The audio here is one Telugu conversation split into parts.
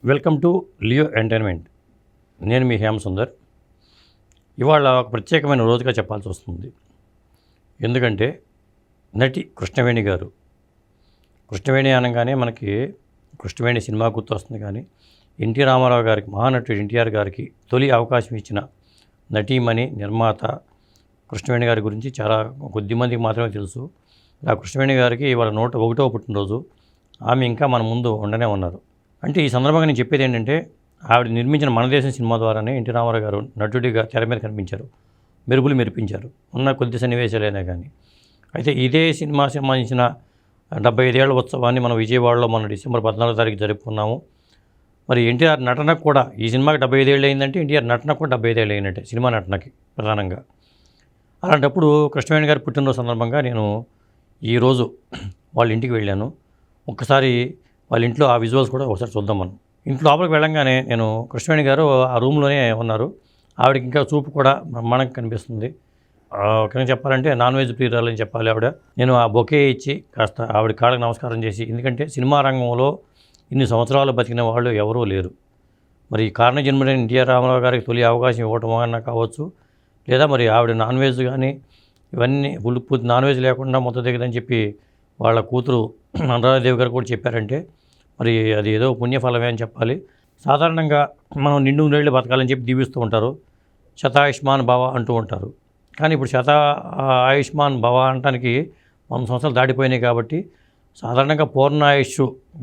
Welcome to Leo entertainment. నేను మీ హేమ సుందర్. ఇవాళ ఒక ప్రత్యేకమైన రోజుగా చెప్పాల్సి వస్తుంది. ఎందుకంటే నటి కృష్ణవేణి గారు, కృష్ణవేణి అనగానే మనకి కృష్ణవేణి సినిమా గుర్తు వస్తుంది. కానీ ఎన్టీ రామారావు గారికి, మహానటుడు ఎన్టీఆర్ గారికి తొలి అవకాశం ఇచ్చిన నటీమణి, నిర్మాత కృష్ణవేణి గారి గురించి చాలా కొద్దిమందికి మాత్రమే తెలుసు. ఆ కృష్ణవేణి గారికి ఇవాళ 101వ పుట్టినరోజు. ఆమె ఇంకా మన ముందు ఉండనే ఉన్నారు. అంటే ఈ సందర్భంగా నేను చెప్పేది ఏంటంటే, ఆవిడ నిర్మించిన మన దేశం సినిమా ద్వారానే ఎన్టీ రామారావు గారు నటుడిగా తెర మీద కనిపించారు, మెరుగులు మెరిపించారు, ఉన్న కొద్ది సన్నివేశాలైనా కానీ. అయితే ఇదే సినిమా సంబంధించిన 75 ఏళ్ల ఉత్సవాన్ని మనం విజయవాడలో మన డిసెంబర్ 14వ తారీఖు జరుపుకున్నాము. మరి ఎన్టీఆర్ నటనకు కూడా ఈ సినిమాకి 75 ఏళ్ళు అయిందంటే ఎన్టీఆర్ నటనకు కూడా 75 ఏళ్ళు అయినట్టే, సినిమా నటనకి ప్రధానంగా. అలాంటప్పుడు కృష్ణవేణి గారి పుట్టినరోజు సందర్భంగా నేను ఈరోజు వాళ్ళ ఇంటికి వెళ్ళాను. ఒక్కసారి వాళ్ళ ఇంట్లో ఆ విజువల్స్ కూడా ఒకసారి చూద్దాం మనం. ఇంట్లో లోపలికి వెళ్ళంగానే నేను కృష్ణవేణి గారు ఆ రూమ్లోనే ఉన్నారు. ఆవిడకి ఇంకా చూపు కూడా బ్రహ్మాండంగా కనిపిస్తుంది. ఒక చెప్పాలంటే నాన్ వెజ్ ప్రియురాలని చెప్పాలి ఆవిడ. నేను ఆ బొకే ఇచ్చి కాస్త ఆవిడ కాళ్ళకి నమస్కారం చేసి, ఎందుకంటే సినిమా రంగంలో ఇన్ని సంవత్సరాలు బతికిన వాళ్ళు ఎవరూ లేరు. మరి కారణ జన్ముడైన ఎన్టీఆర్ రామారావు గారికి తొలి అవకాశం ఇవ్వటం అన్నా కావచ్చు, లేదా మరి ఆవిడ నాన్ వెజ్ కానీ ఇవన్నీ పూర్తి నాన్ వెజ్ లేకుండా మొత్తం దిగదని చెప్పి వాళ్ళ కూతురు అనురాధాదేవి గారు కూడా చెప్పారంటే మరి అది ఏదో పుణ్యఫలమే అని చెప్పాలి. సాధారణంగా మనం నిండు నూరేళ్ళు బతకాలని చెప్పి దీవిస్తూ ఉంటారు, శతాయుష్మాన్ భవ అంటూ ఉంటారు. కానీ ఇప్పుడు ఆయుష్మాన్ భవ అనటానికి 100 సంవత్సరాలు దాటిపోయినాయి. కాబట్టి సాధారణంగా పూర్ణాయుష్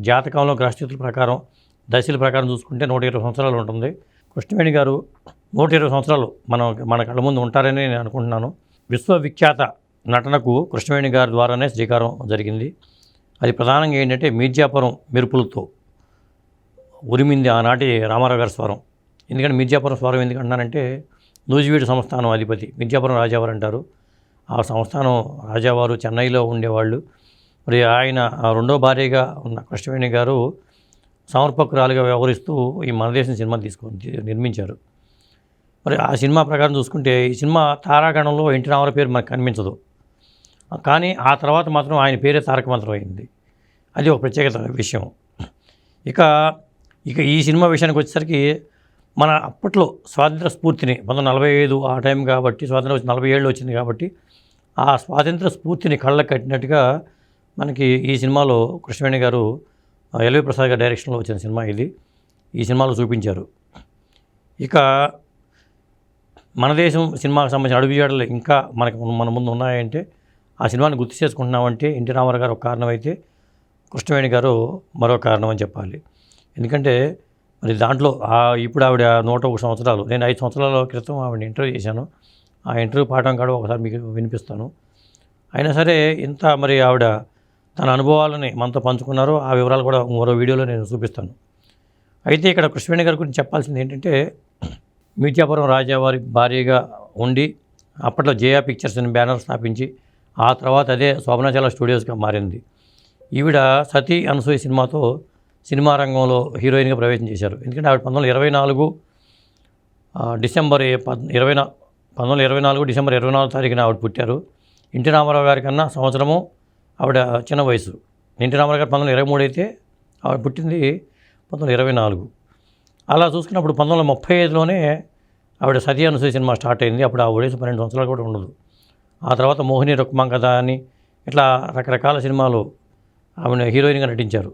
జాతకంలో గ్రహస్థితుల ప్రకారం, దశల ప్రకారం చూసుకుంటే 120 సంవత్సరాలు ఉంటుంది. కృష్ణవేణి గారు 120 సంవత్సరాలు మన కళ్ళ ముందు ఉంటారని నేను అనుకుంటున్నాను. విశ్వవిఖ్యాత నటనకు కృష్ణవేణి గారి ద్వారానే శ్రీకారం జరిగింది. అది ప్రధానంగా ఏంటంటే మిర్జాపురం మెరుపులతో ఉరిమింది ఆనాటి రామారావు గారి స్వరం. ఎందుకంటే మిర్జాపురం స్వరం ఎందుకంటున్నానంటే, నూజివీడు సంస్థానం అధిపతి మిర్జాపురం రాజావారు అంటారు. ఆ సంస్థానం రాజావారు చెన్నైలో ఉండేవాళ్ళు. మరి ఆయన రెండో భార్యగా ఉన్న కృష్ణవేణి గారు సమర్పకురాలుగా వ్యవహరిస్తూ ఈ మన దేశం సినిమా నిర్మించారు. మరి ఆ సినిమా ప్రకారం చూసుకుంటే ఈ సినిమా తారాగణంలో ఎన్టీ రామారావు పేరు మనకు కనిపించదు. కానీ ఆ తర్వాత మాత్రం ఆయన పేరే తారక మంత్రం అయింది. అది ఒక ప్రత్యేకత విషయం. ఇక ఈ సినిమా విషయానికి వచ్చేసరికి మన అప్పట్లో స్వాతంత్ర స్ఫూర్తిని 1945 ఆ టైం కాబట్టి, స్వాతంత్రం వచ్చి 40 ఏళ్ళు వచ్చింది కాబట్టి, ఆ స్వాతంత్ర స్ఫూర్తిని కళ్ళకు కట్టినట్టుగా మనకి ఈ సినిమాలో కృష్ణవేణి గారు, ఎల్వి ప్రసాద్ గారి డైరెక్షన్లో వచ్చిన సినిమా ఇది. ఈ సినిమాలో చూపించారు. ఇక మన దేశం సినిమాకి సంబంధించిన అడుగుజాడలు ఇంకా మన ముందు ఉన్నాయంటే, ఆ సినిమాని గుర్తు చేసుకుంటున్నామంటే ఎన్టీ రామారావు గారు ఒక కారణం అయితే కృష్ణవేణి గారు మరో కారణం అని చెప్పాలి. ఎందుకంటే మరి దాంట్లో ఇప్పుడు ఆవిడ 101 సంవత్సరాలు. నేను 5 సంవత్సరాల క్రితం ఆవిడని ఇంటర్వ్యూ చేశాను. ఆ ఇంటర్వ్యూ పాఠం కూడా ఒకసారి మీకు వినిపిస్తాను. అయినా సరే ఇంత మరి ఆవిడ తన అనుభవాలని మనతో పంచుకున్నారు. ఆ వివరాలు కూడా మరో వీడియోలో నేను చూపిస్తాను. అయితే ఇక్కడ కృష్ణవేణి గారి గురించి చెప్పాల్సింది ఏంటంటే, మిర్జాపురం రాజావారి భార్యగా ఉండి అప్పట్లో జయా పిక్చర్స్ అని బ్యానర్ స్థాపించి, ఆ తర్వాత అదే శోభనాచల స్టూడియోస్గా మారింది. ఈవిడ సతీ అనసూయ సినిమాతో సినిమా రంగంలో హీరోయిన్గా ప్రవేశం చేశారు. ఎందుకంటే ఆవిడ 1924 డిసెంబర్ 24 తారీఖున ఆవిడ పుట్టారు. ఎన్టీ రామారావు గారి కన్నా సంవత్సరము ఆవిడ చిన్న వయసు. ఎన్టీ రామారావు గారు 1923 అయితే ఆవిడ పుట్టింది 1924. అలా చూసుకున్నప్పుడు 1935లోనే ఆవిడ సతీ అనసూయ సినిమా స్టార్ట్ అయింది. అప్పుడు ఆ వయసు 12 సంవత్సరాలు కూడా ఉండదు. ఆ తర్వాత మోహిని రుక్మాంగద అని ఇట్లా రకరకాల సినిమాలు ఆమెను హీరోయిన్గా నటించారు.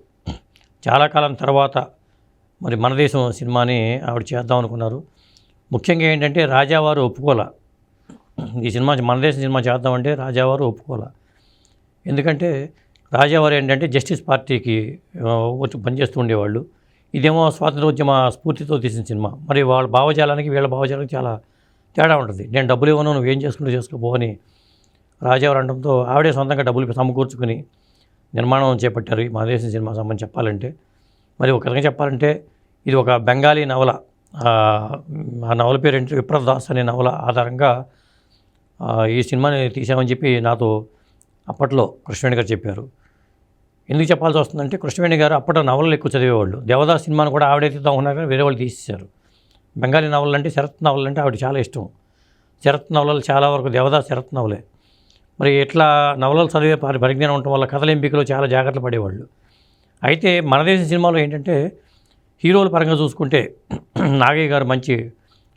చాలా కాలం తర్వాత మరి మన దేశం సినిమాని ఆవిడ చేద్దాం అనుకున్నారు. ముఖ్యంగా ఏంటంటే రాజావారు ఒప్పుకోలే. ఈ సినిమా మన దేశం సినిమా చేద్దామంటే రాజావారు ఒప్పుకోలే. ఎందుకంటే రాజావారు ఏంటంటే జస్టిస్ పార్టీకి వచ్చి పనిచేస్తూ ఉండేవాళ్ళు. ఇదేమో స్వాతంత్రోద్యమ స్ఫూర్తితో తీసిన సినిమా. మరి వాళ్ళ భావజాలానికి వీళ్ళ భావజాలానికి చాలా తేడా ఉంటుంది. నేను డబ్బులు ఇవ్వను, నువ్వు ఏం చేసుకుంటూ చేసుకోపోని రాజావారు అనడంతో ఆవిడే సొంతంగా డబ్బులు సమకూర్చుకుని నిర్మాణం చేపట్టారు ఈ మన దేశం సినిమా సంబంధించి చెప్పాలంటే. మరి ఒక రకంగా చెప్పాలంటే ఇది ఒక బెంగాలీ నవల. ఆ నవల పేరు ఏంటంటే విప్రదాస్ అనే నవల ఆధారంగా ఈ సినిమాని తీసామని చెప్పి నాతో అప్పట్లో కృష్ణవేణి గారు చెప్పారు. ఎందుకు చెప్పాల్సి వస్తుందంటే, కృష్ణవేణి గారు అప్పట్లో నవలలు ఎక్కువ చదివేవాళ్ళు. దేవదాస్ సినిమాను కూడా ఆవిడే తీద్దాం ఉన్నారు కానీ వేరే వాళ్ళు తీసేశారు. బెంగాలీ నవలలు అంటే, శరత్ నవలలు అంటే ఆవిడ చాలా ఇష్టం. శరత్ నవలలు చాలా వరకు దేవదాస్ శరత్ నవలే. మరి ఇట్లా నవలలు చదివే పరిజ్ఞానం ఉండటం వల్ల కథల ఎంపికలో చాలా జాగ్రత్తలు పడేవాళ్ళు. అయితే మన దేశ సినిమాలో ఏంటంటే హీరోల పరంగా చూసుకుంటే నాగయ్య గారు మంచి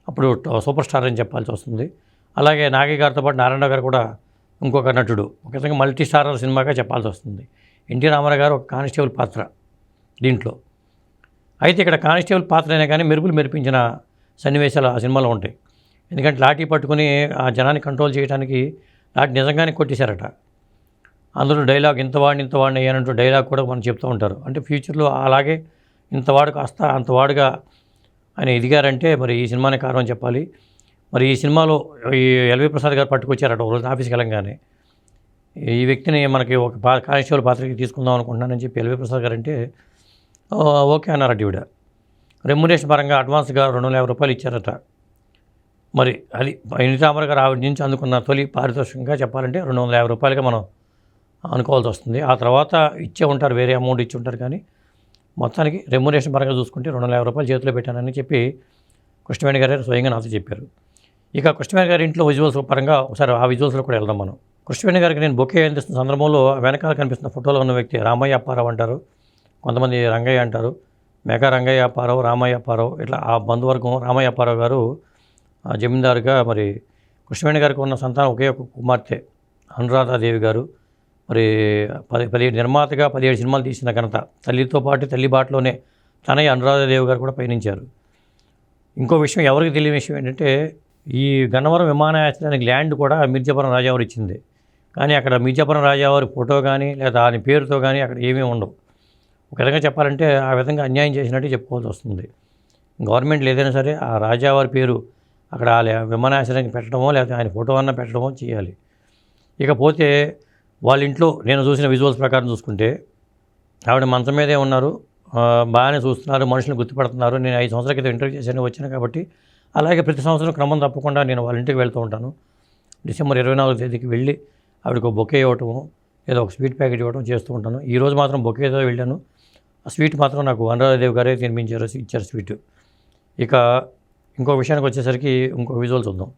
అప్పుడు సూపర్ స్టార్ అని చెప్పాల్సి వస్తుంది. అలాగే నాగయ్య గారితో పాటు నారాయణ గారు కూడా ఇంకొక నటుడు, ఒక విధంగా మల్టీ స్టారర్ సినిమాగా చెప్పాల్సి వస్తుంది. ఎన్టీ రామారావు గారు ఒక కానిస్టేబుల్ పాత్ర దీంట్లో. అయితే ఇక్కడ కానిస్టేబుల్ పాత్ర అయినా కానీ మెరుపులు మెరిపించిన సన్నివేశాలు ఆ సినిమాలో ఉంటాయి. ఎందుకంటే లాఠీ పట్టుకుని ఆ జనాన్ని కంట్రోల్ చేయడానికి లాఠీ నిజంగానే కొట్టేశారట. అందులో డైలాగ్ ఇంతవాడిని అయ్యానంటూ డైలాగ్ కూడా మనం చెప్తూ ఉంటారు. అంటే ఫ్యూచర్లో అలాగే ఇంతవాడు కాస్త అంతవాడుగా ఆయన ఎదిగారంటే మరి ఈ సినిమానే కారణం చెప్పాలి. మరి ఈ సినిమాలో ఈ ఎల్వి ప్రసాద్ గారు పట్టుకొచ్చారట ఒక రోజు ఆఫీస్కి వెళ్ళంగానే. ఈ వ్యక్తిని మనకి ఒక కానిస్టేబుల్ పాత్రకి తీసుకుందాం అనుకుంటున్నానని చెప్పి ఎల్వి ప్రసాద్ గారు అంటే ఓకే అన్నారట ఈవిడ. రెమ్యునరేషన్ పరంగా అడ్వాన్స్గా 250 రూపాయలు ఇచ్చారట. మరి అది ఎన్టీ రామారావు గారు ఆవిడ నుంచి అందుకున్న తొలి పారితోషికంగా చెప్పాలంటే 250 రూపాయలుగా మనం అనుకోవాల్సి వస్తుంది. ఆ తర్వాత ఇచ్చే ఉంటారు, వేరే అమౌంట్ ఇచ్చి ఉంటారు. కానీ మొత్తానికి రెమ్యునరేషన్ పరంగా చూసుకుంటే 250 రూపాయలు చేతిలో పెట్టానని చెప్పి కృష్ణవేణి గారు స్వయంగా నాతో చెప్పారు. ఇక కృష్ణవేణి గారి ఇంట్లో విజువల్స్ పరంగా ఒకసారి ఆ విజువల్స్లో కూడా వెళ్దాం మనం. కృష్ణవేణి గారికి నేను బొకే అందిస్తున్న సందర్భంలో వెనకాల కనిపిస్తున్న ఫోటోలో ఉన్న వ్యక్తి రామయ్య అప్పారావు అంటారు, కొంతమంది రంగయ్య అంటారు. మెగా రంగయ్య అప్పారావు, రామయ్య అప్పారావు, ఇట్లా ఆ బంధువర్గం. రామయ్య అప్పారావు గారు జమీందారుగా, మరి కృష్ణవేణి గారికి ఉన్న సంతానం ఒకే ఒక కుమార్తె అనురాధాదేవి గారు. మరి 17 నిర్మాతగా 17 సినిమాలు తీసిన ఘనత. తల్లితో పాటు తల్లి బాటలోనే తనయ్య అనురాధాదేవి గారు కూడా పయనించారు. ఇంకో విషయం ఎవరికి తెలియని విషయం ఏంటంటే ఈ గన్నవరం విమానాశ్రయానికి ల్యాండ్ కూడా మిర్జాపురం రాజావారు ఇచ్చింది. కానీ అక్కడ మిర్జాపురం రాజావారి ఫోటో కానీ లేదా ఆయన పేరుతో కానీ అక్కడ ఏమీ ఉండవు. ఒక విధంగా చెప్పాలంటే ఆ విధంగా అన్యాయం చేసినట్టు చెప్పుకోవాల్సి వస్తుంది. గవర్నమెంట్లు ఏదైనా సరే ఆ రాజావారి పేరు అక్కడ విమానాశ్రయానికి పెట్టడమో లేదా ఆయన ఫోటో అన్న పెట్టడమో చేయాలి. ఇకపోతే వాళ్ళ ఇంట్లో నేను చూసిన విజువల్స్ ప్రకారం చూసుకుంటే ఆవిడ మంచం మీదే ఉన్నారు, బాగానే చూస్తున్నారు, మనుషులను గుర్తుపడుతున్నారు. నేను 5 సంవత్సరాల క్రితం ఇంటర్వ్యూ చేశాను, వచ్చాను కాబట్టి అలాగే ప్రతి సంవత్సరం క్రమం తప్పకుండా నేను వాళ్ళ ఇంటికి వెళ్తూ ఉంటాను. డిసెంబర్ 24వ తేదీకి వెళ్ళి ఆవిడకు బొకే ఇవ్వటము, ఏదో ఒక స్వీట్ ప్యాకెట్ ఇవ్వడం చేస్తూ ఉంటాను. ఈరోజు మాత్రం బొకేతో వెళ్ళాను. ఆ స్వీట్ మాత్రం నాకు అనురాధాదేవి గారే తినిపించారు, ఇచ్చారు స్వీట్. ఇక ఇంకో విషయానికి వచ్చేసరికి ఇంకో విజువల్ చూద్దాం.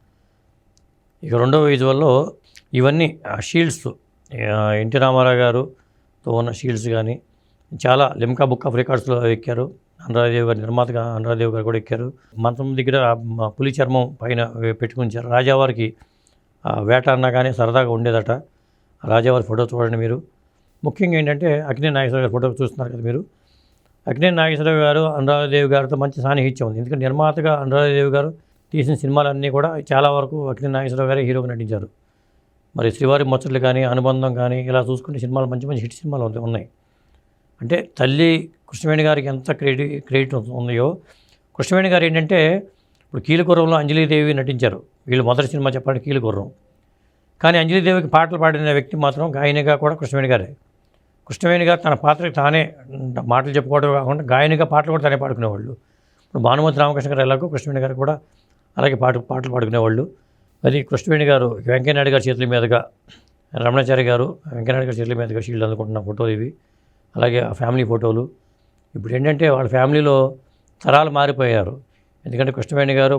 ఇక రెండవ విజువల్లో ఇవన్నీ షీల్డ్స్, ఎన్టీ రామారావు గారుతో ఉన్న షీల్డ్స్ కానీ చాలా లిమ్కా బుక్ ఆఫ్ రికార్డ్స్లో ఎక్కారు. అనురాధాదేవి గారు నిర్మాతగా అనురాధాదేవి గారు కూడా ఎక్కారు. మంచం దగ్గర పులి చర్మం పైన పెట్టుకుంటారు. రాజావారికి వేట అన్నా కానీ సరదాగా ఉండేదట. రాజావారి ఫోటో చూడండి మీరు. ముఖ్యంగా ఏంటంటే అక్కినేని నాగేశ్వరరావు గారి ఫోటో చూస్తున్నారు కదా మీరు. అక్కినేని నాగేశ్వరరావు గారు అనురాధాదేవి గారితో మంచి సాన్నిహిత్యం ఉంది. ఎందుకంటే నిర్మాతగా అనురాధాదేవి గారు తీసిన సినిమాలన్నీ కూడా చాలా వరకు అక్కినేని నాగేశ్వరరావు గారే హీరోగా నటించారు. మరి శ్రీవారి ముచ్చట్లు కానీ, అనుబంధం కానీ ఇలా చూసుకుంటే సినిమాలు మంచి మంచి హిట్ సినిమాలు ఉన్నాయి. అంటే తల్లి కృష్ణవేణి గారికి ఎంత క్రెడిట్ ఉందో, కృష్ణవేణి గారు ఏంటంటే ఇప్పుడు కీలుగుర్రంలో అంజలీదేవి నటించారు. వీళ్ళు మొదటి సినిమా చెప్పాలంటే కీలుగుర్రం. కానీ అంజలీదేవికి పాటలు పాడిన వ్యక్తి మాత్రం గాయనిగా కూడా కృష్ణవేణి గారే. కృష్ణవేణి గారు తన పాత్రకి తానే మాటలు చెప్పుకోవడం కాకుండా గాయనిగా పాటలు కూడా తానే పాడుకునేవాళ్ళు. ఇప్పుడు భానుమతి రామకృష్ణ గారు ఎలాగో కృష్ణవేణి గారు కూడా అలాగే పాటలు పాడుకునేవాళ్ళు. మరి కృష్ణవేణి గారు వెంకయ్యనాయుడు గారి చేతుల మీదుగా, రమణాచారి గారు వెంకయ్యనాయుడు గారి చేతుల మీదుగా షీల్డ్ అందుకుంటున్న ఫోటోలు ఇవి. అలాగే ఆ ఫ్యామిలీ ఫోటోలు. ఇప్పుడు ఏంటంటే వాళ్ళ ఫ్యామిలీలో తరాలు మారిపోయారు. ఎందుకంటే కృష్ణవేణి గారు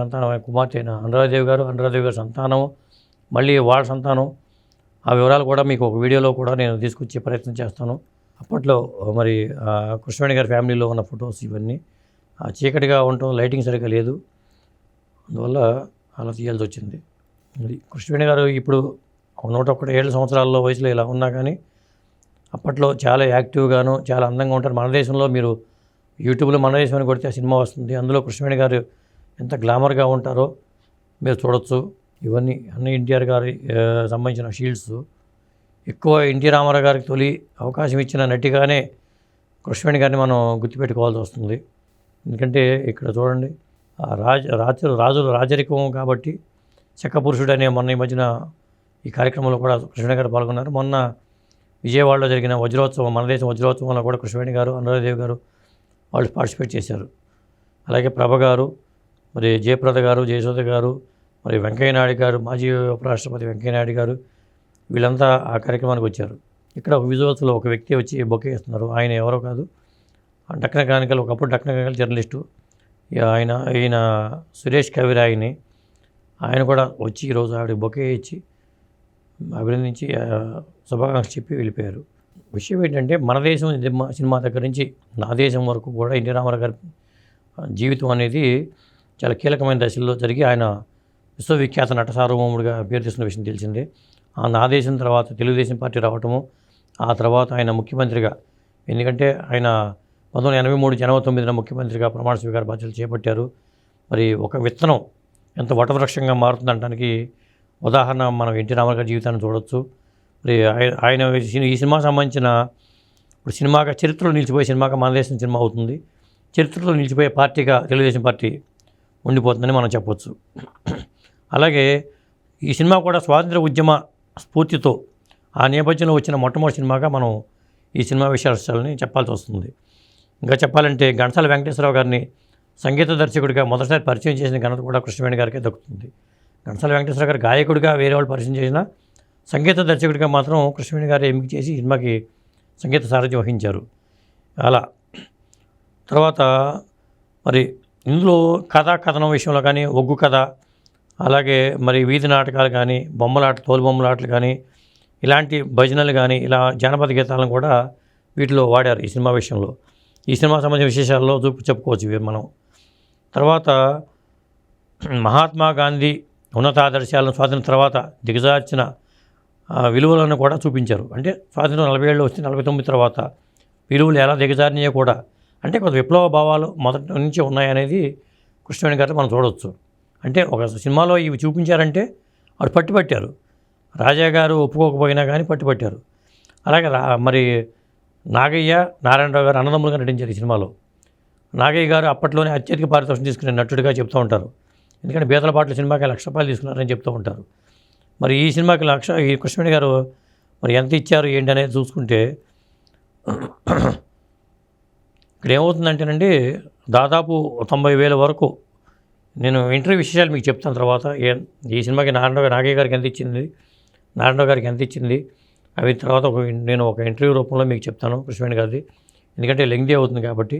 సంతానం కుమార్తె అయిన అనురాధాదేవి గారి సంతానం, మళ్ళీ వాళ్ళ సంతానం. ఆ వివరాలు కూడా మీకు ఒక వీడియోలో కూడా నేను తీసుకొచ్చే ప్రయత్నం చేస్తాను. అప్పట్లో మరి కృష్ణవేణి గారి ఫ్యామిలీలో ఉన్న ఫొటోస్ ఇవన్నీ చీకటిగా ఉండటం, లైటింగ్ సరిగ్గా లేదు, అందువల్ల అలా తీయాల్సి వచ్చింది. మరి కృష్ణవేణి గారు ఇప్పుడు 101 సంవత్సరాల వయసులో ఇలా ఉన్నా కానీ అప్పట్లో చాలా యాక్టివ్గాను చాలా అందంగా ఉంటారు. మన దేశంలో మీరు యూట్యూబ్లో మన దేశం అని కొడితే సినిమా వస్తుంది. అందులో కృష్ణవేణి గారు ఎంత గ్లామర్గా ఉంటారో మీరు చూడొచ్చు. ఇవన్నీ అన్ని ఎన్టీఆర్ గారి సంబంధించిన షీల్డ్స్. ఎక్కువ ఎన్టీ రామారావు గారికి తొలి అవకాశం ఇచ్చిన నటిగానే కృష్ణవేణి గారిని మనం గుర్తుపెట్టుకోవాల్సి వస్తుంది. ఎందుకంటే ఇక్కడ చూడండి, రాజుల రాజరికం కాబట్టి చెక్కపురుషుడు అనే మొన్న ఈ మధ్యన ఈ కార్యక్రమంలో కూడా కృష్ణవేణి గారు పాల్గొన్నారు. మొన్న విజయవాడలో జరిగిన వజ్రోత్సవం, మన దేశం వజ్రోత్సవంలో కూడా కృష్ణవేణి గారు, అనురాధాదేవి గారు వాళ్ళు పార్టిసిపేట్ చేశారు. అలాగే ప్రభ గారు, మరి జయప్రద గారు, జయసుధ గారు, మరి వెంకయ్యనాయుడు గారు, మాజీ ఉపరాష్ట్రపతి వెంకయ్యనాయుడు గారు, వీళ్ళంతా ఆ కార్యక్రమానికి వచ్చారు. ఇక్కడ ఒక విజువల్స్లో ఒక వ్యక్తి వచ్చి బొకే ఇస్తున్నారు. ఆయన ఎవరో కాదు, డక్కన కానికల్, ఒకప్పుడు డక్కన కానికల్ జర్నలిస్టు ఈయన సురేష్ కవిరాయిని. ఆయన కూడా వచ్చి ఈరోజు ఆవిడ బొకే ఇచ్చి అభినందించి శుభాకాంక్షలు చెప్పి వెళ్ళిపోయారు. విషయం ఏంటంటే మన దేశం సినిమా దగ్గర నుంచి నా దేశం వరకు కూడా ఎన్టీ రామారావు గారి జీవితం అనేది చాలా కీలకమైన దశల్లో జరిగి ఆయన విశ్వవిఖ్యాత నట సార్వభౌముడిగా పేరు తెస్తున్న విషయం తెలిసిందే. ఆ నా దేశం తర్వాత తెలుగుదేశం పార్టీ రావటము, ఆ తర్వాత ఆయన ముఖ్యమంత్రిగా, ఎందుకంటే ఆయన 1983 జనవరి 9న ముఖ్యమంత్రిగా ప్రమాణ స్వీకార బాధ్యతలు చేపట్టారు. మరి ఒక విత్తనం ఎంత వటవృక్షంగా మారుతుందనడానికి ఉదాహరణ మనం ఎన్టీ రామారావు గారి జీవితాన్ని చూడొచ్చు. మరి ఆయన ఈ సినిమాకి సంబంధించిన ఇప్పుడు సినిమాగా చరిత్రలో నిలిచిపోయే సినిమాగా మన దేశం సినిమా అవుతుంది. చరిత్రలో నిలిచిపోయే పార్టీగా తెలుగుదేశం పార్టీ ఉండిపోతుందని మనం చెప్పొచ్చు. అలాగే ఈ సినిమా కూడా స్వాతంత్ర ఉద్యమ స్ఫూర్తితో ఆ నేపథ్యంలో వచ్చిన మొట్టమొదటి సినిమాగా మనం ఈ సినిమా విశేషాలని చెప్పాల్సి వస్తుంది. ఇంకా చెప్పాలంటే ఘంటసాల వెంకటేశ్వరరావు గారిని సంగీత దర్శకుడిగా మొదటిసారి పరిచయం చేసిన ఘనత కూడా కృష్ణవేణి గారికే దక్కుతుంది. ఘంటసాల వెంకటేశ్వరరావు గారు గాయకుడిగా వేరే వాళ్ళు పరిచయం చేసినా సంగీత దర్శకుడిగా మాత్రం కృష్ణవేణి గారు ఎంపిక చేసి సినిమాకి సంగీత సారథ్యం వహించారు. అలా తర్వాత మరి ఇందులో కథనం విషయంలో కానీ, ఒగ్గు కథ, అలాగే మరి వీధి నాటకాలు కానీ, తోలు బొమ్మలాటలు కానీ, ఇలాంటి భజనలు కానీ, ఇలా జానపద గీతాలను కూడా వీటిలో వాడారు ఈ సినిమా విషయంలో. ఈ సినిమా సంబంధించిన విశేషాల్లో చెప్పుకోవచ్చు ఇవి మనం. తర్వాత మహాత్మా గాంధీ ఉన్నతాదర్శాలను స్వాతంత్రం తర్వాత దిగజార్చిన విలువలను కూడా చూపించారు. అంటే స్వాతంత్రం 47 వచ్చి 49 తర్వాత విలువలు ఎలా దిగజారినాయో కూడా, అంటే కొంత విప్లవ భావాలు మొదటి నుంచి ఉన్నాయనేది కృష్ణవేణి గారితో మనం చూడవచ్చు. అంటే ఒక సినిమాలో ఇవి చూపించారంటే వాడు పట్టుపట్టారు. రాజా గారు ఒప్పుకోకపోయినా కానీ పట్టుపట్టారు. అలాగే మరి నాగయ్య, నారాయణరావు గారు అన్నదమ్ములుగా నటించారు ఈ సినిమాలో. నాగయ్య గారు అప్పట్లోనే అత్యధిక పారితోషికం తీసుకునే నటుడిగా చెప్తూ ఉంటారు. ఎందుకంటే బీదల పాటల సినిమాకి ₹1,00,000 తీసుకున్నారని చెప్తూ ఉంటారు. మరి ఈ సినిమాకి ఈ కృష్ణవేణి గారు మరి ఎంత ఇచ్చారు ఏంటి అనేది చూసుకుంటే ఇక్కడ ఏమవుతుందంటేనండి, దాదాపు 90,000 వరకు. నేను ఇంటర్వ్యూ విశేషాలు మీకు చెప్తాను తర్వాత. ఈ సినిమాకి నాగయ్య గారికి ఎంత ఇచ్చింది, నారాయణరావు గారికి ఎంత ఇచ్చింది, అవి తర్వాత నేను ఒక ఇంటర్వ్యూ రూపంలో మీకు చెప్తాను కృష్ణవేణి గారిది, ఎందుకంటే లెంగ్తీ అవుతుంది కాబట్టి.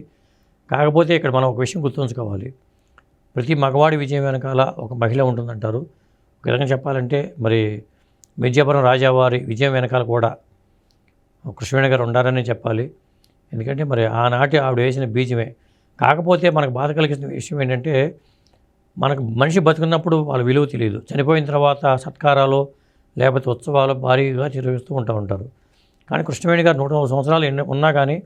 కాకపోతే ఇక్కడ మనం ఒక విషయం గుర్తుంచుకోవాలి. ప్రతి మగవాడి విజయం వెనకాల ఒక మహిళ ఉంటుందంటారు. ఒక విధంగా చెప్పాలంటే మరి మిర్జాపురం రాజావారి విజయం వెనకాల కూడా కృష్ణవేణి గారు ఉండారని చెప్పాలి. ఎందుకంటే మరి ఆనాటి ఆవిడ వేసిన బీజమే. కాకపోతే మనకు బాధ కలిగిన విషయం ఏంటంటే, మనకు మనిషి బతుకున్నప్పుడు వాళ్ళ విలువ తెలియదు. చనిపోయిన తర్వాత సత్కారాలు లేకపోతే ఉత్సవాలు భారీగా నిర్వహిస్తూ ఉంటారు. కానీ కృష్ణవేణి గారు 101 సంవత్సరాలు ఉన్నా కానీ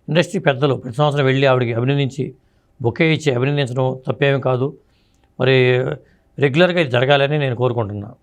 ఇండస్ట్రీ పెద్దలు ప్రతి సంవత్సరం వెళ్ళి ఆవిడకి అభినందించి బొకే ఇచ్చి అభినందించడం తప్పేమీ కాదు. మరి రెగ్యులర్గా ఇది జరగాలని నేను కోరుకుంటున్నాను.